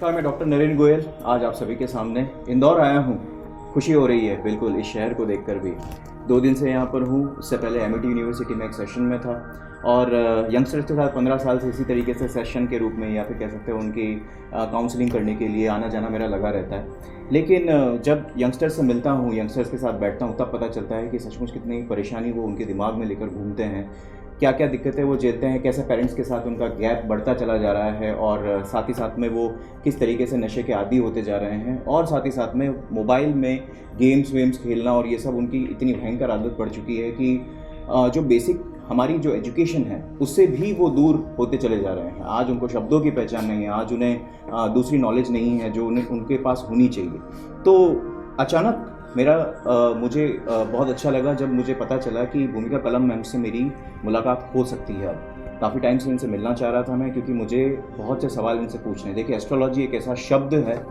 नमस्कार, मैं डॉक्टर नरेंद्र गोयल आज आप सभी के सामने इंदौर आया हूँ। खुशी हो रही है बिल्कुल इस शहर को देखकर भी। 2 दिन से यहाँ पर हूँ। उससे पहले एमिटी यूनिवर्सिटी में एक सेशन में था और यंगस्टर्स के साथ 15 साल से इसी तरीके से सेशन के रूप में या फिर कह सकते हैं उनकी काउंसलिंग करने के लिए आना जाना मेरा लगा रहता है। लेकिन जब यंगस्टर्स से मिलता हूँ, यंगस्टर्स के साथ बैठता हूँ, तब पता चलता है कि सचमुच कितनी परेशानी वो उनके दिमाग में लेकर घूमते हैं, क्या क्या दिक्कतें वो झेलते हैं, कैसे पेरेंट्स के साथ उनका गैप बढ़ता चला जा रहा है और साथ ही साथ में वो किस तरीके से नशे के आदी होते जा रहे हैं और साथ ही साथ में मोबाइल में गेम्स खेलना और ये सब उनकी इतनी भयंकर आदत पड़ चुकी है कि जो बेसिक हमारी जो एजुकेशन है उससे भी वो दूर होते चले जा रहे हैं। आज उनको शब्दों की पहचान नहीं है, आज उन्हें दूसरी नॉलेज नहीं है जो उन्हें उनके पास होनी चाहिए। तो अचानक मुझे बहुत अच्छा लगा जब मुझे पता चला कि भूमिका कलम मैम से मेरी मुलाकात हो सकती है। अब काफ़ी टाइम से इनसे मिलना चाह रहा था मैं, क्योंकि मुझे बहुत से सवाल इनसे पूछने। देखिए, एस्ट्रोलॉजी एक ऐसा शब्द है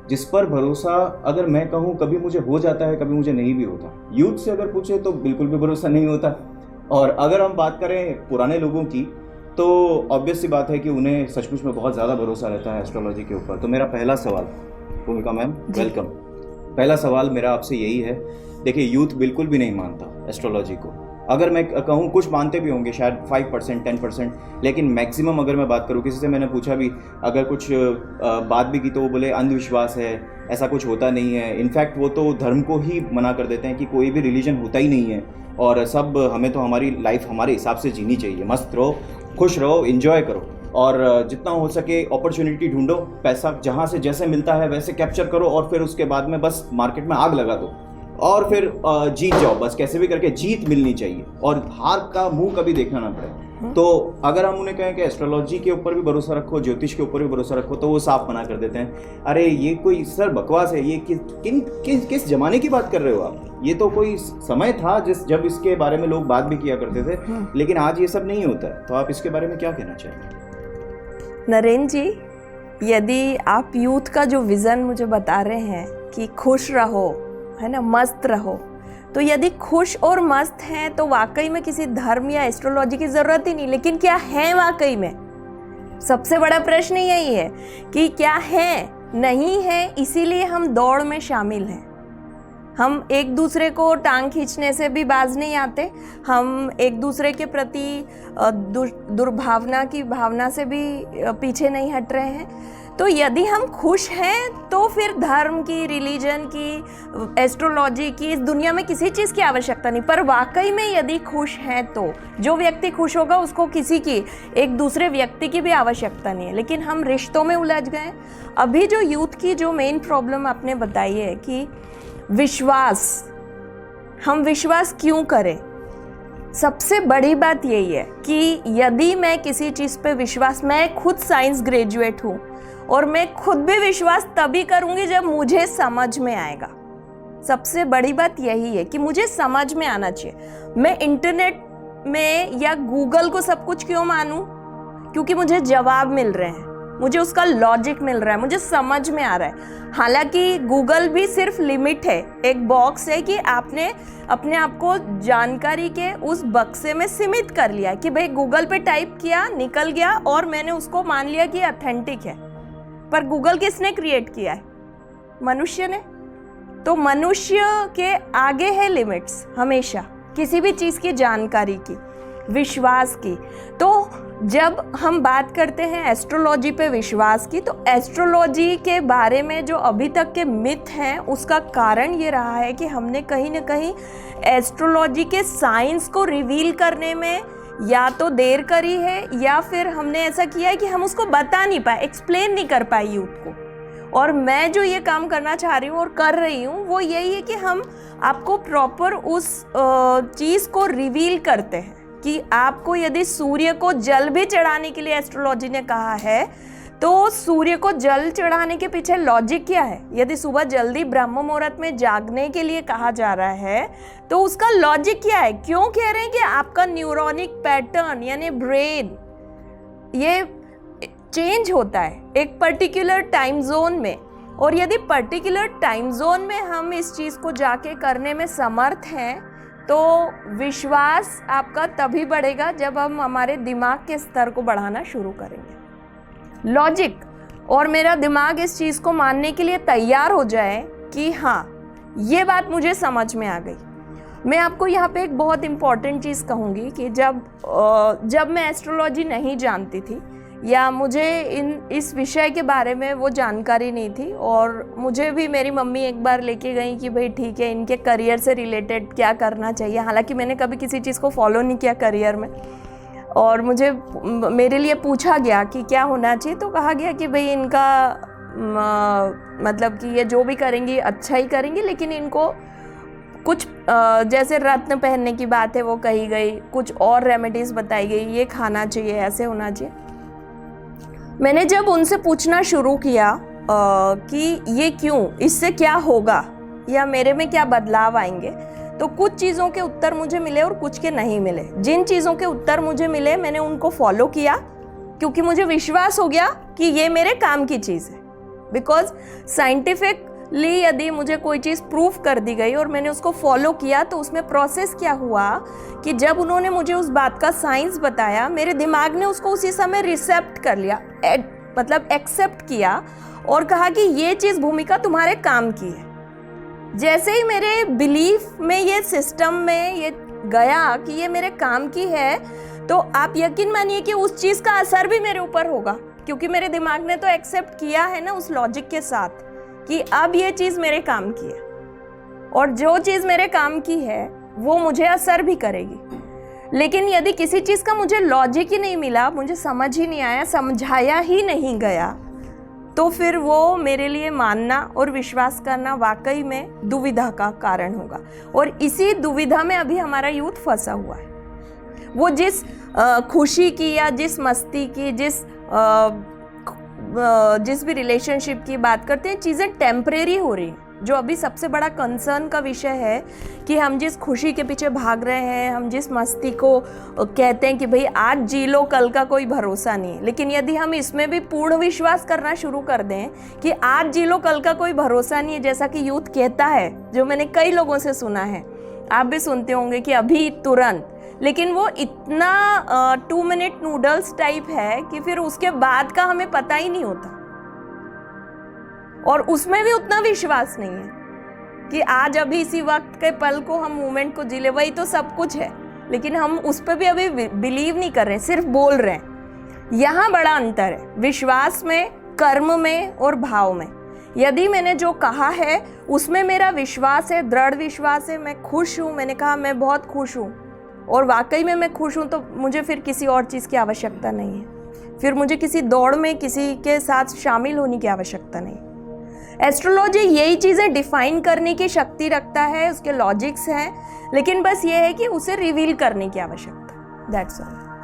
जिस पर भरोसा अगर मैं कहूँ कभी मुझे हो जाता है, कभी मुझे नहीं भी होता। यूथ से अगर पूछे तो बिल्कुल भी भरोसा नहीं होता, और अगर हम बात करें पुराने लोगों की तो ऑब्वियस सी बात है कि उन्हें सचमुच में बहुत ज़्यादा भरोसा रहता है एस्ट्रोलॉजी के ऊपर। तो मेरा पहला सवाल, भूमिका मैम वेलकम, पहला सवाल मेरा आपसे यही है। देखिए, यूथ बिल्कुल भी नहीं मानता एस्ट्रोलॉजी को। अगर मैं कहूँ कुछ मानते भी होंगे, शायद 5% 10%, लेकिन मैक्सिमम अगर मैं बात करूँ, किसी से मैंने पूछा भी, अगर कुछ बात भी की तो वो बोले अंधविश्वास है, ऐसा कुछ होता नहीं है। इनफैक्ट वो तो धर्म को ही मना कर देते हैं कि कोई भी रिलीजन होता ही नहीं है और सब हमें तो हमारी लाइफ हमारे हिसाब से जीनी चाहिए। मस्त रहो, खुश रहो, एंजॉय करो और जितना हो सके अपॉर्चुनिटी ढूंढो, पैसा जहाँ से जैसे मिलता है वैसे कैप्चर करो और फिर उसके बाद में बस मार्केट में आग लगा दो और फिर जीत जाओ। बस कैसे भी करके जीत मिलनी चाहिए और हार का मुंह कभी देखना ना पड़े। तो अगर हम उन्हें कहें कि एस्ट्रोलॉजी के ऊपर भी भरोसा रखो, ज्योतिष के ऊपर भी भरोसा रखो, तो वो साफ मना कर देते हैं, अरे ये कोई सर बकवास है, ये किस जमाने की बात कर रहे हो आप। ये तो कोई समय था जब इसके बारे में लोग बात भी किया करते थे, लेकिन आज ये सब नहीं होता है। तो आप इसके बारे में क्या कहना चाहेंगे? नरेंद्र जी, यदि आप यूथ का जो विज़न मुझे बता रहे हैं कि खुश रहो, है ना, मस्त रहो, तो यदि खुश और मस्त हैं तो वाकई में किसी धर्म या एस्ट्रोलॉजी की ज़रूरत ही नहीं। लेकिन क्या है वाकई में? सबसे बड़ा प्रश्न यही है कि क्या है, नहीं है। इसीलिए हम दौड़ में शामिल हैं। हम एक दूसरे को टांग खींचने से भी बाज नहीं आते, हम एक दूसरे के प्रति दुर्भावना की भावना से भी पीछे नहीं हट रहे हैं। तो यदि हम खुश हैं तो फिर धर्म की, रिलीजन की, एस्ट्रोलॉजी की, इस दुनिया में किसी चीज़ की आवश्यकता नहीं। पर वाकई में यदि खुश हैं तो जो व्यक्ति खुश होगा उसको किसी की, एक दूसरे व्यक्ति की भी आवश्यकता नहीं है। लेकिन हम रिश्तों में उलझ गए। अभी जो यूथ की जो मेन प्रॉब्लम आपने बताई है कि विश्वास, हम विश्वास क्यों करें? सबसे बड़ी बात यही है कि यदि मैं किसी चीज़ पे विश्वास, मैं खुद साइंस ग्रेजुएट हूँ और मैं खुद भी विश्वास तभी करूँगी जब मुझे समझ में आएगा। सबसे बड़ी बात यही है कि मुझे समझ में आना चाहिए। मैं इंटरनेट में या गूगल को सब कुछ क्यों मानूं? क्योंकि मुझे जवाब मिल रहे हैं, मुझे उसका लॉजिक मिल रहा है, मुझे समझ में आ रहा है। हालांकि गूगल भी सिर्फ लिमिट है, एक बॉक्स है कि आपने अपने आप को जानकारी के उस बक्से में सीमित कर लिया कि भाई गूगल पे टाइप किया, निकल गया और मैंने उसको मान लिया कि ऑथेंटिक है। पर गूगल किसने क्रिएट किया है? मनुष्य ने। तो मनुष्य के आगे है लिमिट्स हमेशा, किसी भी चीज़ की जानकारी की, विश्वास की। तो जब हम बात करते हैं एस्ट्रोलॉजी पे विश्वास की, तो एस्ट्रोलॉजी के बारे में जो अभी तक के मिथ हैं उसका कारण ये रहा है कि हमने कहीं ना कहीं एस्ट्रोलॉजी के साइंस को रिवील करने में या तो देर करी है या फिर हमने ऐसा किया है कि हम उसको बता नहीं पाए, एक्सप्लेन नहीं कर पाए यूथ को। और मैं जो ये काम करना चाह रही हूँ और कर रही हूँ वो यही है कि हम आपको प्रॉपर उस चीज़ को रिवील करते हैं कि आपको यदि सूर्य को जल भी चढ़ाने के लिए एस्ट्रोलॉजी ने कहा है तो सूर्य को जल चढ़ाने के पीछे लॉजिक क्या है? यदि सुबह जल्दी ब्रह्म मुहूर्त में जागने के लिए कहा जा रहा है तो उसका लॉजिक क्या है? क्यों कह रहे हैं कि आपका न्यूरोनिक पैटर्न यानी ब्रेन ये चेंज होता है एक पर्टिकुलर टाइम जोन में, और यदि पर्टिकुलर टाइम जोन में हम इस चीज़ को जाके करने में समर्थ हैं तो विश्वास आपका तभी बढ़ेगा जब हम हमारे दिमाग के स्तर को बढ़ाना शुरू करेंगे। लॉजिक, और मेरा दिमाग इस चीज़ को मानने के लिए तैयार हो जाए कि हाँ, ये बात मुझे समझ में आ गई। मैं आपको यहाँ पे एक बहुत इम्पॉर्टेंट चीज़ कहूँगी कि जब मैं एस्ट्रोलॉजी नहीं जानती थी या मुझे इस विषय के बारे में वो जानकारी नहीं थी, और मुझे भी मेरी मम्मी एक बार लेके गई कि भाई ठीक है, इनके करियर से रिलेटेड क्या करना चाहिए। हालांकि मैंने कभी किसी चीज़ को फॉलो नहीं किया करियर में, और मेरे लिए पूछा गया कि क्या होना चाहिए, तो कहा गया कि भाई इनका मतलब कि ये जो भी करेंगी अच्छा ही करेंगी, लेकिन इनको कुछ जैसे रत्न पहनने की बात है वो कही गई, कुछ और रेमेडीज़ बताई गई, ये खाना चाहिए, ऐसे होना चाहिए। मैंने जब उनसे पूछना शुरू किया कि ये क्यों, इससे क्या होगा या मेरे में क्या बदलाव आएंगे, तो कुछ चीज़ों के उत्तर मुझे मिले और कुछ के नहीं मिले। जिन चीज़ों के उत्तर मुझे मिले मैंने उनको फॉलो किया, क्योंकि मुझे विश्वास हो गया कि ये मेरे काम की चीज़ है। बिकॉज साइंटिफिकली यदि मुझे कोई चीज़ प्रूफ कर दी गई और मैंने उसको फॉलो किया, तो उसमें प्रोसेस क्या हुआ कि जब उन्होंने मुझे उस बात का साइंस बताया, मेरे दिमाग ने उसको उसी समय रिसेप्ट कर लिया, मतलब एक्सेप्ट किया और कहा कि ये चीज़ भूमिका तुम्हारे काम की है। जैसे ही मेरे बिलीफ में, ये सिस्टम में ये गया कि ये मेरे काम की है, तो आप यकीन मानिए कि उस चीज़ का असर भी मेरे ऊपर होगा, क्योंकि मेरे दिमाग ने तो एक्सेप्ट किया है ना उस लॉजिक के साथ कि अब ये चीज़ मेरे काम की है, और जो चीज़ मेरे काम की है वो मुझे असर भी करेगी। लेकिन यदि किसी चीज़ का मुझे लॉजिक ही नहीं मिला, मुझे समझ ही नहीं आया, समझाया ही नहीं गया, तो फिर वो मेरे लिए मानना और विश्वास करना वाकई में दुविधा का कारण होगा। और इसी दुविधा में अभी हमारा यूथ फंसा हुआ है। वो जिस खुशी की या जिस मस्ती की, जिस भी रिलेशनशिप की बात करते हैं, चीज़ें टेम्परेरी हो रही हैं। जो अभी सबसे बड़ा कंसर्न का विषय है कि हम जिस खुशी के पीछे भाग रहे हैं, हम जिस मस्ती को कहते हैं कि भाई आज जी लो, कल का कोई भरोसा नहीं है, लेकिन यदि हम इसमें भी पूर्ण विश्वास करना शुरू कर दें कि आज जी लो, कल का कोई भरोसा नहीं है, जैसा कि यूथ कहता है, जो मैंने कई लोगों से सुना है, आप भी सुनते होंगे कि अभी तुरंत, लेकिन वो इतना 2 मिनट नूडल्स टाइप है कि फिर उसके बाद का हमें पता ही नहीं होता, और उसमें भी उतना विश्वास नहीं है कि आज अभी इसी वक्त के पल को हम मोमेंट को जी ले, वही तो सब कुछ है, लेकिन हम उस पर भी अभी बिलीव नहीं कर रहे, सिर्फ बोल रहे हैं। यहाँ बड़ा अंतर है विश्वास में, कर्म में और भाव में। यदि मैंने जो कहा है उसमें मेरा विश्वास है, दृढ़ विश्वास है, मैं खुश हूँ, मैंने कहा मैं बहुत खुश हूँ और वाकई में मैं खुश हूँ, तो मुझे फिर किसी और चीज़ की आवश्यकता नहीं है, फिर मुझे किसी दौड़ में किसी के साथ शामिल होने की आवश्यकता नहीं। एस्ट्रोलॉजी यही चीज़ें डिफाइन करने की शक्ति रखता है, उसके लॉजिक्स हैं, लेकिन बस ये है कि उसे रिवील करने की आवश्यकता। That's all.